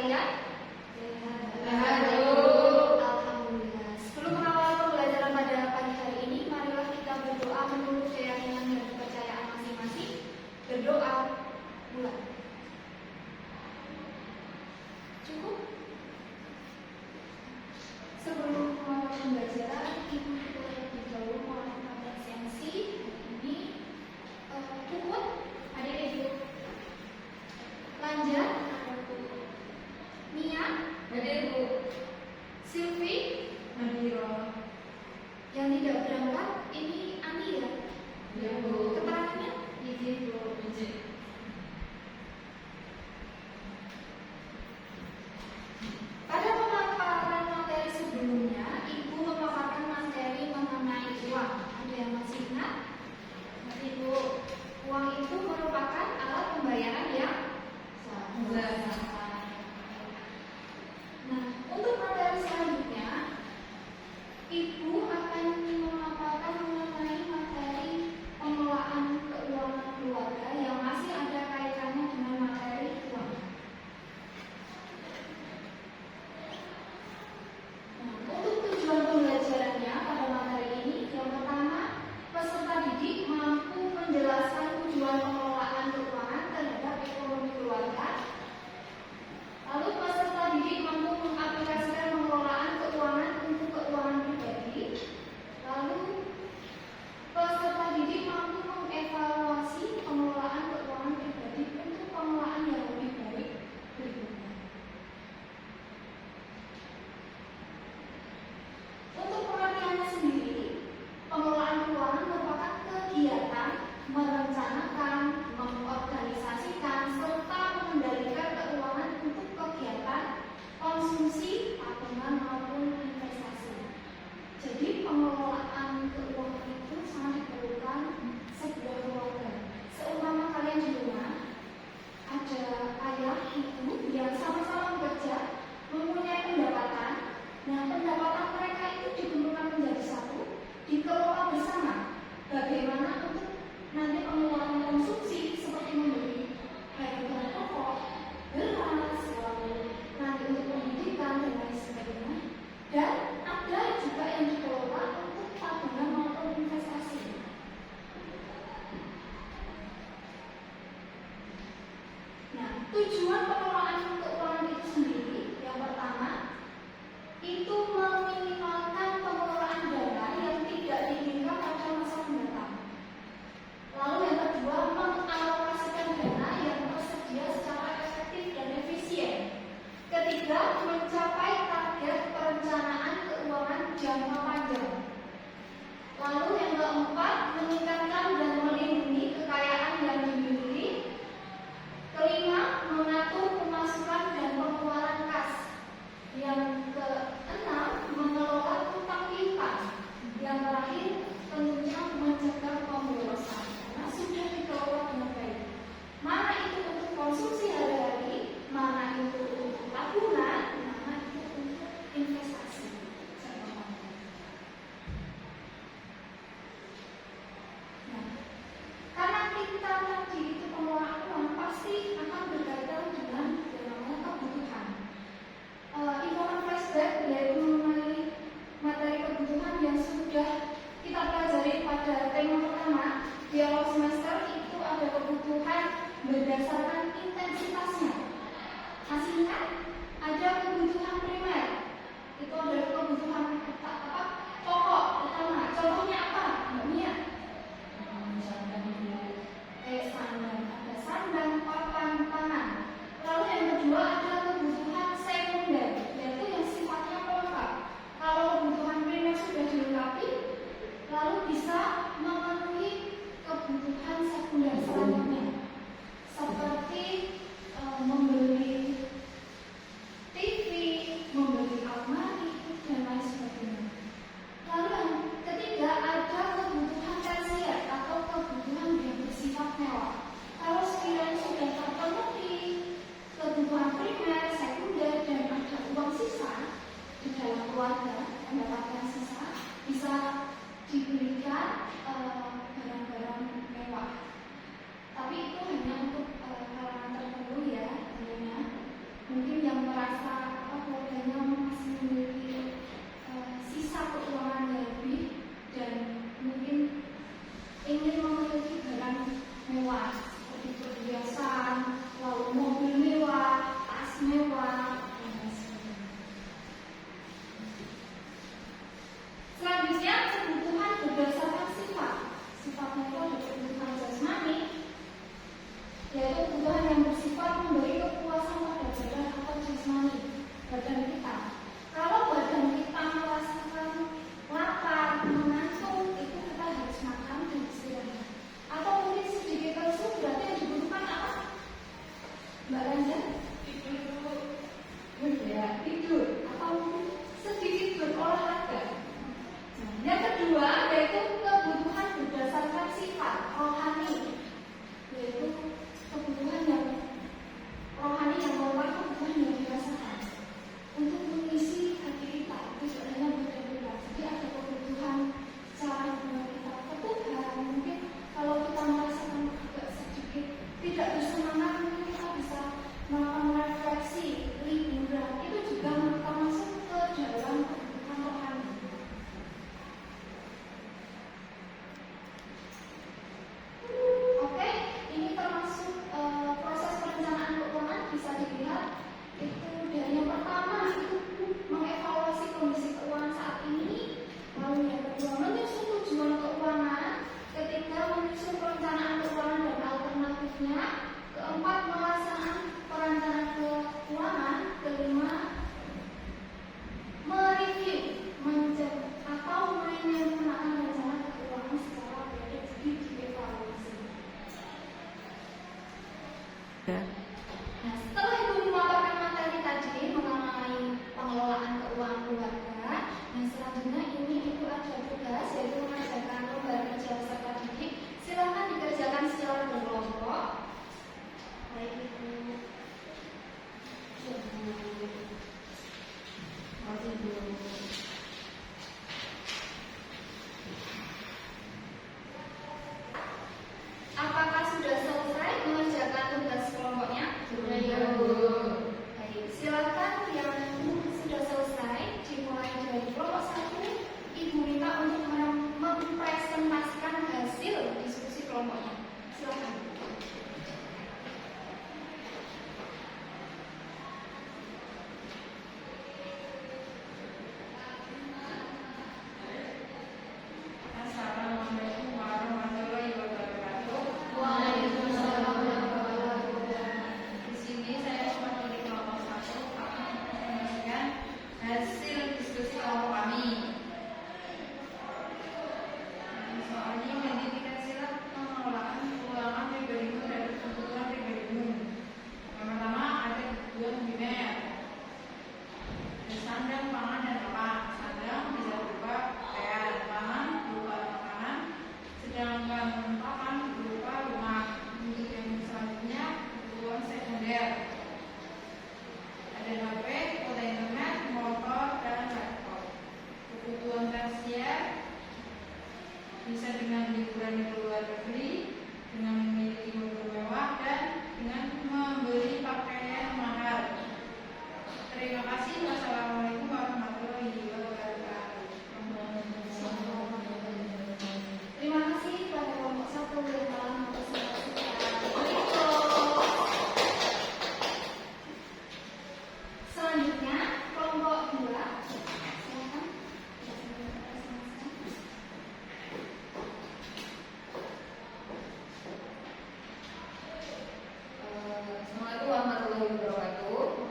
kalian? Sehat, Bu. Alhamdulillah. Sebelum mengawal pembelajaran pada pagi hari ini, marilah kita berdoa menurut keyakinan dan kepercayaan masing-masing. Berdoa mulai. Cukup? Sebelum mengawal pembelajaran, Ibu terlebih dahulu melakukan presensi ini. Puput, adik Ibu. Lanjut. Mia, Hadir, Bu. Silvi, Nadira. yang tidak berangkat ini Ani ya? Iya, Bu. Keterangannya? Izin, Bu. Izin. Pada pemaparan materi sebelumnya, Ibu memaparkan materi mengenai uang. Ada yang masih ingat? Masih, Bu. Uang itu merupakan alat pembayaran yang sah. Nah, untuk materi selanjutnya, Ibu akan memaparkan mengenai materi pengelolaan keuangan keluarga yang masih sandang, pangan, dan papan. Sandang bisa berupa pakaian, pangan berupa makanan, sedangkan papan berupa rumah. Untuk yang selanjutnya kebutuhan sekunder. Ada HP, kuota internet, motor, dan laptop. Kebutuhan tersier bisa dengan liburan ke luar negeri, dengan memiliki mobil mewah, dan dengan membeli pakaian mahal. Terima kasih. Wassalamualaikum warahmatullahi wabarakatuh. Terima kasih pada kelompok 1 yang telah mempresentasikan. Selanjutnya kelompok 2. Silakan. Assalamualaikum warahmatullahi wabarakatuh.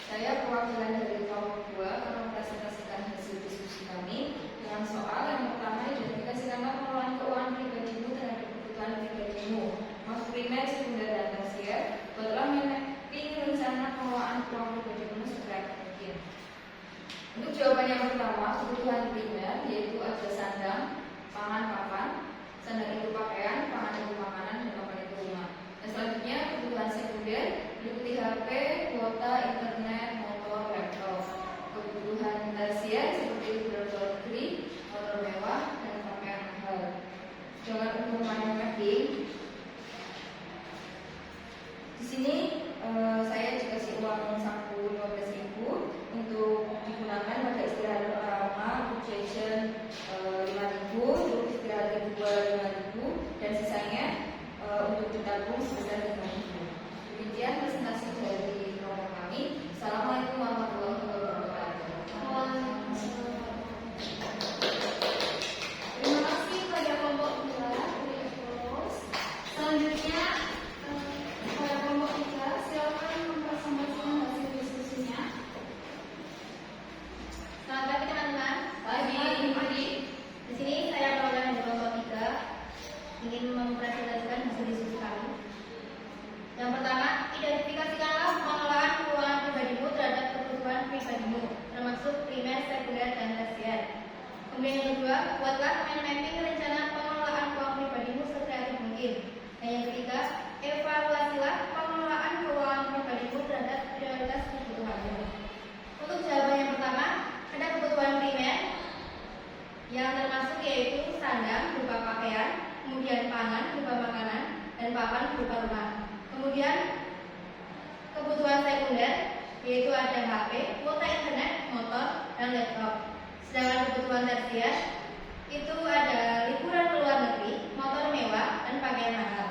Saya perwakilan dari kelompok 2 akan mempresentasikan hasil diskusi kami dengan soal yang pertama, identifikasikanlah pengelolaan keuangan pribadimu terhadap kebutuhan pribadimu, maksud primer, sekunder, dan tersier. Buatlah mapping rencana pengelolaan keuangan pribadimu segera mungkin. Untuk jawaban yang pertama, kebutuhan primer yaitu ada sandang, pangan, papan. Sandang itu pakaian, pangan itu makanan, dan papan itu rumah. Dan selanjutnya kebutuhan sekunder meliputi HP, kuota, internet, motor, laptop. Kebutuhan tersier seperti liburan ke luar negeri, motor mewah, dan pakaian mahal. Jangan untuk mind mapping. Di sini saya dikasih uang saku 15.000 untuk digunakan pada istirahat pertama, untuk jajan 5.000, untuk istirahat kedua 5.000, dan sisanya untuk ditabung sebesar 5.000. Demikian presentasi dari kelompok kami. Assalamualaikum warahmatullahi wabarakatuh. Terima kasih pada kelompok 2. Selanjutnya pada kelompok 3, silakan mempresentasikan hasil diskusinya. Selamat pagi teman-teman. Pagi. Di sini saya perwakilan dari kelompok 3 ingin mempresentasikan hasil diskusi kami. Yang pertama, identifikasikanlah pengelolaan keuangan pribadimu terhadap kebutuhan pribadimu, termasuk primer, sekunder, dan tersier. Kemudian yang kedua, buatlah mind mapping rencana pengelolaan keuangan pribadimu sekreatif mungkin. Dan yang ketiga, evaluasilah pengelolaan keuangan pribadimu terhadap prioritas kebutuhanmu. Untuk jawaban yang pertama, ada kebutuhan primer yang termasuk yaitu sandang berupa pakaian, kemudian pangan berupa makanan, dan papan berupa rumah. Kemudian kebutuhan sekunder yaitu ada HP, kuota internet, motor, dan laptop. Sedangkan kebutuhan tersier itu ada liburan ke luar negeri, motor mewah, dan pakaian mahal.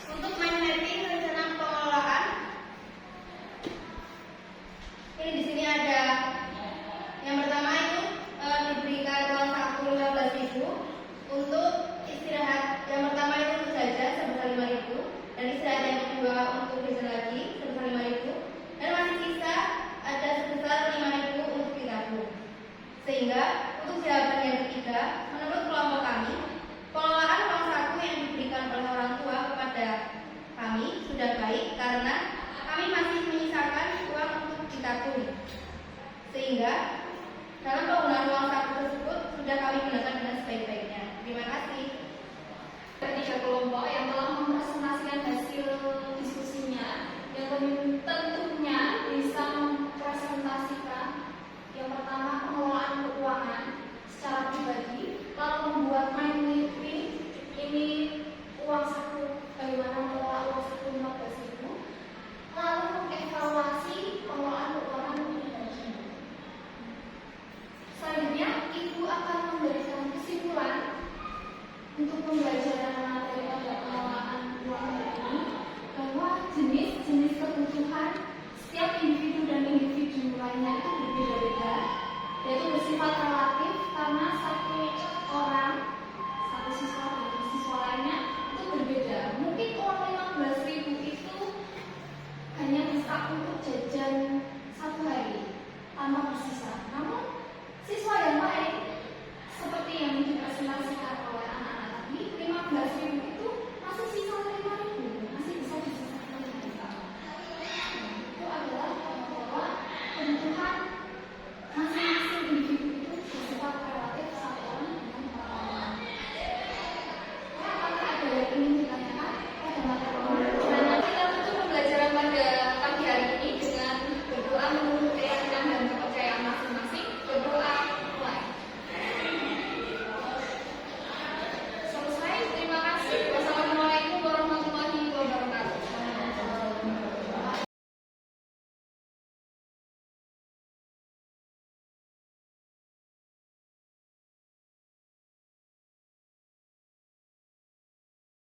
Untuk mind mapping rencana pengelolaan, ini di sini ada yang pertama itu diberikan uang saku 15.000 untuk istirahat. Yang pertama itu untuk jajan sebesar 5.000, dan istirahat yang kedua untuk jajan lagi sebesar 5.000, dan masih sisa ada sebesar 5.000 untuk ditabung. Sehingga untuk jawaban yang ketiga, menurut kelompok kami, pengelolaan uang saku yang diberikan oleh orang tua kepada kami sudah baik karena kami masih menyisakan uang untuk ditabung. Sehingga dalam penggunaan uang saku tersebut sudah kami gunakan dengan sebaik-baiknya. Terima kasih. Ketiga kelompok yang telah mempresentasikan hasil diskusinya, yang tentunya bisa mempresentasikan yang pertama pengelolaan keuangan secara pribadi, lalu membuat mind mapping ini uang saku, bagaimana mengelola uang saku 15.000, lalu mengevaluasi pengelolaan keuangan pribadi. Selanjutnya, Ibu akan memberikan kesimpulan untuk pembelajaran materi pada pengelolaan uang ini, bahwa jenis-jenis kebutuhan setiap individu dan individu lainnya itu berbeda-beda, yaitu bersifat relatif karena satu orang, satu siswa dan siswa lainnya itu berbeda.